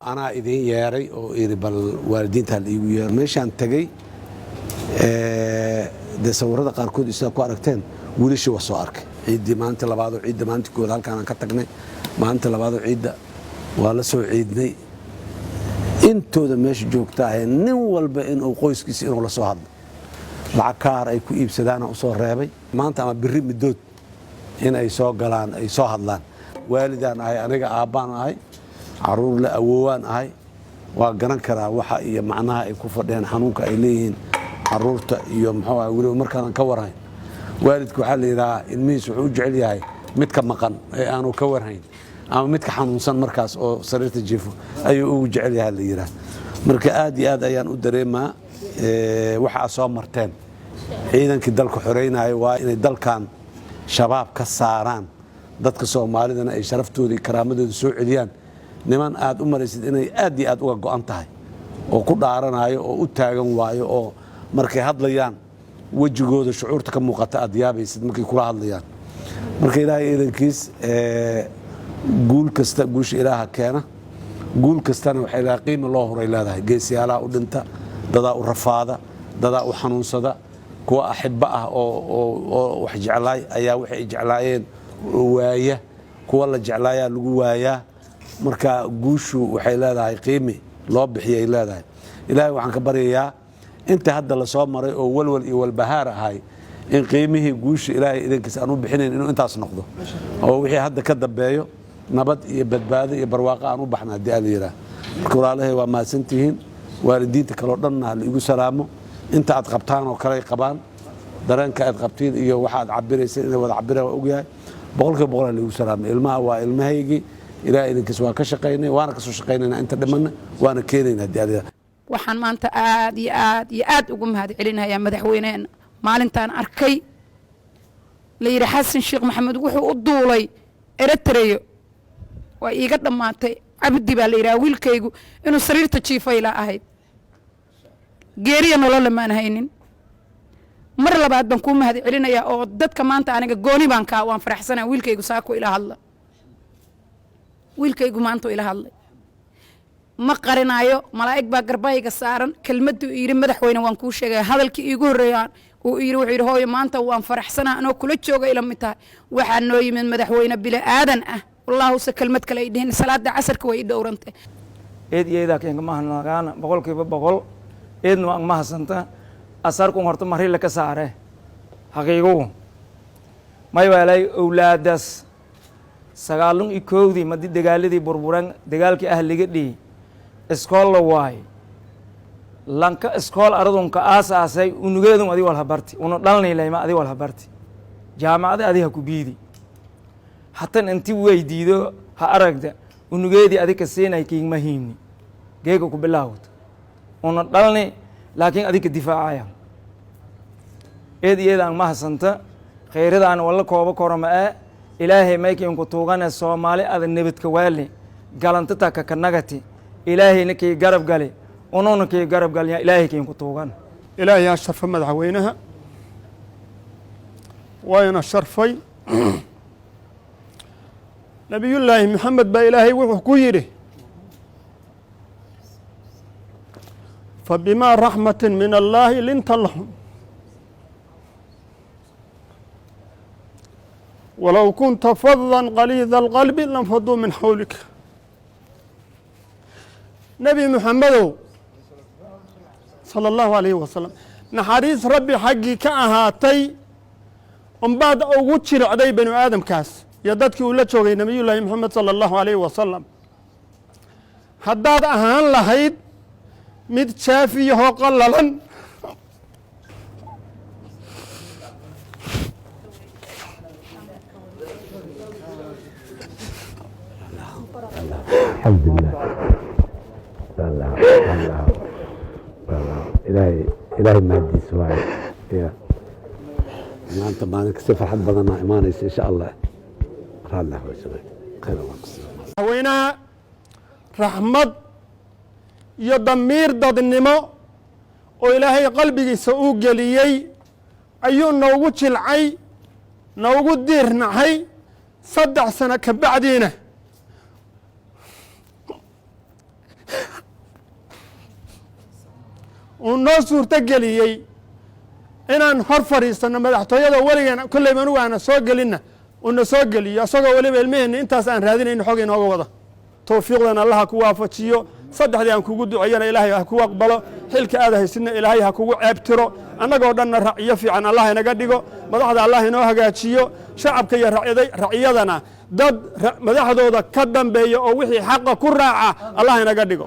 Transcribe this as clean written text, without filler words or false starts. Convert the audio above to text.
anaa idin yeeray oo iri bal waalidiinta la iigu yeero meeshaan tagay dee sawirada qaarkood isaga ku aragteen wiilashii waa soo arkay ciiddii maalinta labaadoo ciidda maalinta koowaad halkaan aan ka tagnay maalinta labaadoo ciidda waa la soo ciidnay intooda meesha joogta ahay nin walba inuu qoyskiisa inuu la soo hadlo lacag kaar ay ku iibsadaana u soo reebay maanta ama birri middood in ay soo galaan ay soo hadlaan waalidaan ahay aniga aabbaan ahay caruur la awoowaan ahay waa garan karaa waxa iyo macnaha ay ku fadhiyaan xanuunka ay leeyihiin caruurta iyo muxuu ahay weliba markaadan ka warhayn waalidku waxaa la yidhahaa ilmihiis wuxuu u jecel yahay midka maqan ee aanu ka warhayn ama midka xanuunsan markaas oo sariirta jiifo ayuu ugu jecel yahay la yidhaha marka aad iyo aad ayaan u dareemaa waxaa soo marteen ciidankii dalka xoreynaya waa inay dalkan shabaab ka saaraan dadka soomaalidana ay sharaftooda iyo karaamadooda soo celiyaan niman aad u maraysid inay aad iyo aad uga go'an tahay oo ku dhaaranayo oo u taagan waayo oo markay hadlayaan wejigooda shucuurta ka muuqata aad yaabaysid markay kula hadlayaan marka ilaahay ciidankiis guul kasta guusha ilaaha keena guul kastana waxay leedahay qiimo loo horay leedahay geesiyaalaha u dhinta dadaa u rafaada dadaa u xanuunsada kuwa axibba ah oo wax jeclaay ayaa waxay jeclaayeen waaya kuwa la jeclaayaa lagu waayaa marka guushu waxay leedahay qiimi loo bixiyay leedahay ilaahay waxaan ka baryayaa inta hadda la soo maray oo walwal iyo walbahaar ahay in qiimihii guusha ilaahay idankiisa aan u bixinayn inuu intaas noqdo oo wixii hadda ka dambeeyo nabad iyo badbaado iyo barwaaqo aan u baxna haddii aa la yidhaah marka walaalahay waa mahadsantihiin waalidiinta kaleo dhanna ha la igu salaamo inta aad qabtaan oo kale ay qabaan dareenka aad qabtiin iyo waxa aad cabirayseen inay wada cabiraan waa ogyahay boqolkiiba boqol ha la igu salaamay ilmaha waa ilmahaygii ilaahay idinkiis waa ka shaqaynay waana ka soo shaqaynaynaa inta dhimanna waana keenayna haddii aa la yidhaah waxaan maanta aad iyo aad iyo aad ugu mahad celinayaa madaxweyneena maalintaan arkay la yidhi xasan sheekh maxamed wuxuu u duulay eritreyo waa iiga dhammaatay cabdi baa la yidhaha wiilkaygu inuu sariirta jiifayla ahayd geeriya nololle maan haynin mar labaad baan kuu mahad celinayaa oo dadka maanta aniga gooni baan kaa waan faraxsanaa wiilkaygu saako ila hadla wiilkaygu maanta ila hadlay ma qarinaayo malaa'ig baa garbayga saaran kelmaddu yidhi madaxweyne waan kuu sheegaya hadalkii iigu horreeyaan uu yidhi wuxuu yidhi hooyo maanta waan faraxsanaa anoo kula jooga ila mid tahay waxaa noo yimid madaxweyne bili aadan ah wallaahuse kelmad kale ay dhihin salaada casarka way i dhowrantay eed iyo eedaa keenka mahanagaana boqolkiiba boqol eedna waan mahasanta asarkun horta marila ka saare haqiigow may waalay owlaadaas sagaalun iyo kowdii madi dagaaladii burburan dagaalkii ahliga dhii iskool la waay lanka iskool aradunka aasaasay unugeedun adi walha barti unu dhalnaylayma adi walha barti jaamacada adi ha ku biidi hatan inti weydiido ha aragda unugeedii adika siinay kiigma hiimni geega ku bilaawto una dhalni laakiin adika difaacaya eed iyadaan mahasanta khayradaan walla kooba koroma ee ilaahay maykiinku tuugane soomaali ada nebadka waali galantata kakanagati ilaahayna kii garab gali ununa kii garab galya ilaahay kiinku tuugan ilaahay yaa sharfa madaxweynaha wayna sharfay nabiyullaahi maxamed baa ilaahay wuxuu ku yidhi fabimaa raxmatin min allaahi linta lahum walow kunta fadan qaliida alqalbi lanfaduu min xawlika nebi muxamedow sala allahu alayhi wasalam naxariis rabbi xaggii ka ahaatay unbaad ugu jiricday banu aadamkaas iyo dadkii uu la joogay nebiyullaahi moxamed sala allahu alayhi wasalam haddaad ahaan lahayd mid jaafiyahoo qallalan alxamdulilah ilaahay mahadiis waaye maanta maalin kasta farxad badanaa imaanaysa insha allah madaxweynaha raxmad iyo damiir dadnimo oo ilaahay qalbigiisa uu geliyey ayuu noogu jilcay noogu diirnacay 3 sano ka bacdiina uu noo suurto geliyey inaan hor fadhiisanno madaxtooyada weligeena kolleyba anugu aana soo gelinna uuna soo geliyo isagoo weliba ilmaheenna intaas aan raadinayno xog inooga wada towfiiqdan allaha ku waafajiyo saddexdii aan kugu duceeyana ilaahay ha kugu aqbalo xilka aad haysidna ilaahay ha kugu ceebtiro annagoo dhanna raciyo fiican allah inaga dhigo madaxda allah inoo hagaajiyo shacabka iyo raciyadana dad madaxdooda ka dambeeya oo wixii xaqa ku raaca allah inaga dhigo